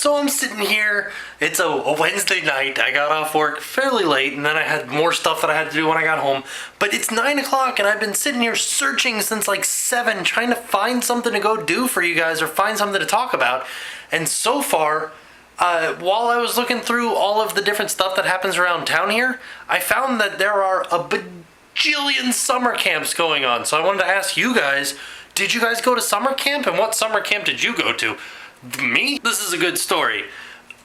So I'm sitting here, it's a Wednesday night, I got off work fairly late, and then I had more stuff that I had to do when I got home. But it's 9 o'clock, and I've been sitting here searching since like 7, trying to find something to go do for you guys, or find something to talk about. And so far, while I was looking through all of the different stuff that happens around town here, I found that there are a bajillion summer camps going on. So I wanted to ask you guys, did you guys go to summer camp, and what summer camp did you go to? Me? This is a good story.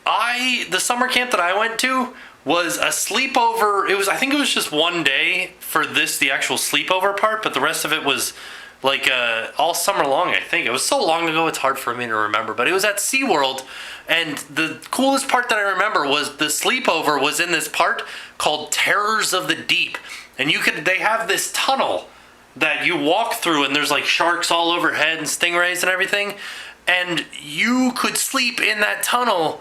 The summer camp that I went to was a sleepover. I think it was just one day for the actual sleepover part, but the rest of it was like all summer long, I think. It was so long ago, it's hard for me to remember, but it was at SeaWorld, and the coolest part that I remember was the sleepover was in this part called Terrors of the Deep, and they have this tunnel that you walk through, and there's like sharks all overhead and stingrays and everything, and you could sleep in that tunnel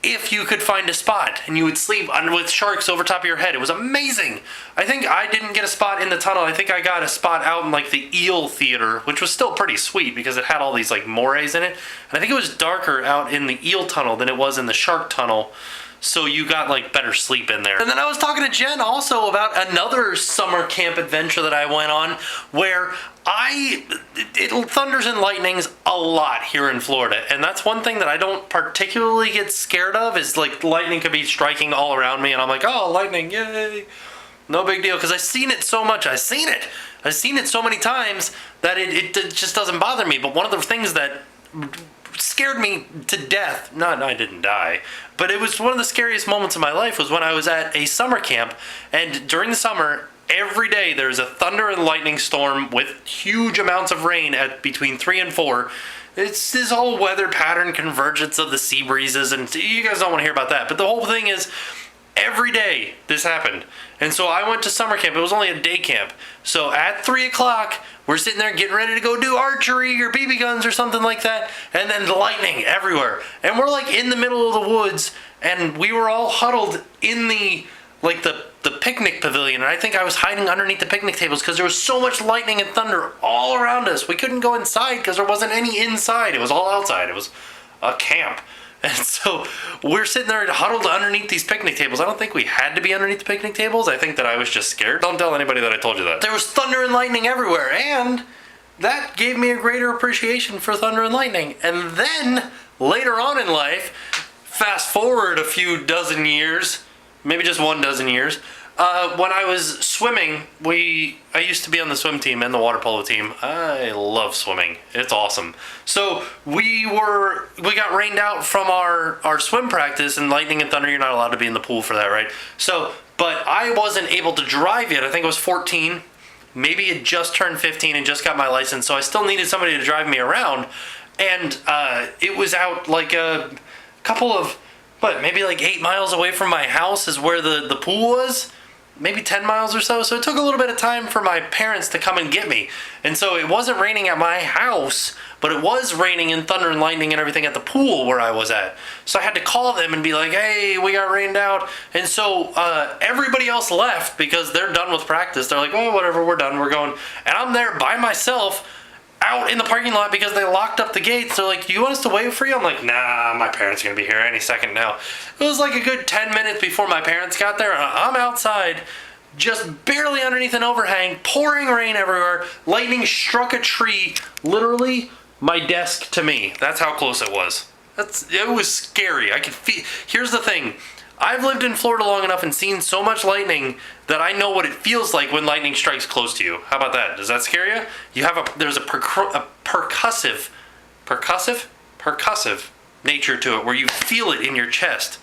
if you could find a spot, and you would sleep with sharks over top of your head. It was amazing. I think I didn't get a spot in the tunnel. I think I got a spot out in like the eel theater, which was still pretty sweet because it had all these like morays in it. And I think it was darker out in the eel tunnel than it was in the shark tunnel. So you got like better sleep in there. And then I was talking to Jen also about another summer camp adventure that I went on where it thunders and lightnings a lot here in Florida. And that's one thing that I don't particularly get scared of, is like lightning could be striking all around me and I'm like, oh, lightning, yay. No big deal, because I've seen it so much. I've seen it so many times that it just doesn't bother me. But one of the things that scared me to death, I didn't die, but it was one of the scariest moments of my life, was when I was at a summer camp, and during the summer, every day there's a thunder and lightning storm with huge amounts of rain at between 3 and 4. It's this whole weather pattern convergence of the sea breezes, and you guys don't want to hear about that, but the whole thing is, every day this happened. And so I went to summer camp. It was only a day camp. So at 3 o'clock, we're sitting there getting ready to go do archery or BB guns or something like that. And then lightning everywhere. And we're like in the middle of the woods, and we were all huddled in the picnic pavilion. And I think I was hiding underneath the picnic tables because there was so much lightning and thunder all around us. We couldn't go inside because there wasn't any inside. It was all outside. It was a camp. And so we're sitting there huddled underneath these picnic tables. I don't think we had to be underneath the picnic tables. I think that I was just scared. Don't tell anybody that I told you that. There was thunder and lightning everywhere, and that gave me a greater appreciation for thunder and lightning. And then later on in life, fast forward a few dozen years, maybe just 1 dozen years, when I was swimming, I used to be on the swim team and the water polo team. I love swimming. It's awesome. So we got rained out from our swim practice, and lightning and thunder, you're not allowed to be in the pool for that, right? So, but I wasn't able to drive yet. I think I was 14. Maybe had just turned 15 and just got my license, so I still needed somebody to drive me around. And it was out like a couple of, maybe like 8 miles away from my house is where the pool was. Maybe 10 miles or so. So it took a little bit of time for my parents to come and get me. And so it wasn't raining at my house, but it was raining and thunder and lightning and everything at the pool where I was at. So I had to call them and be like, hey, we got rained out. And so everybody else left because they're done with practice. They're like, oh, whatever, we're done, we're going. And I'm there by myself out in the parking lot because they locked up the gates. They're like, do you want us to wait for you? I'm like, nah, my parents are gonna be here any second now. It was like a good 10 minutes before my parents got there. I'm outside, just barely underneath an overhang, pouring rain everywhere. Lightning struck a tree, literally my desk to me. That's how close it was. It was scary. I could feel. Here's the thing. I've lived in Florida long enough and seen so much lightning that I know what it feels like when lightning strikes close to you. How about that? Does that scare you? There's a percussive nature to it where you feel it in your chest.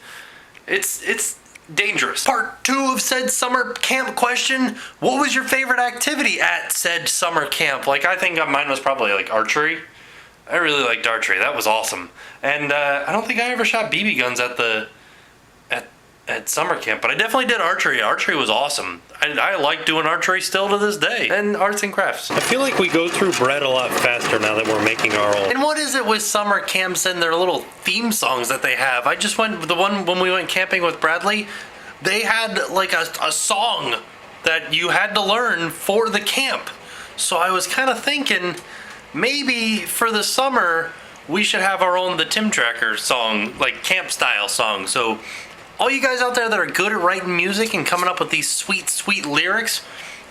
It's dangerous. Part 2 of said summer camp question. What was your favorite activity at said summer camp? Like, I think mine was probably like archery. I really liked archery. That was awesome. And I don't think I ever shot BB guns at summer camp, but I definitely did archery. Archery was awesome. I like doing archery still to this day. And arts and crafts. I feel like we go through bread a lot faster now that we're making our own. And what is it with summer camps and their little theme songs that they have? I just went, the one when we went camping with Bradley, they had like a song that you had to learn for the camp. So I was kind of thinking, maybe for the summer, we should have our own The Tim Tracker song, like camp style song. So all you guys out there that are good at writing music and coming up with these sweet, sweet lyrics,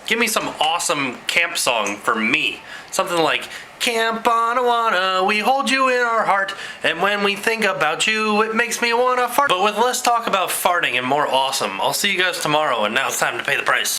give me some awesome camp song for me. Something like, Camp Anawana, we hold you in our heart, and when we think about you, it makes me wanna fart. But with less talk about farting and more awesome, I'll see you guys tomorrow, and now it's time to pay the price.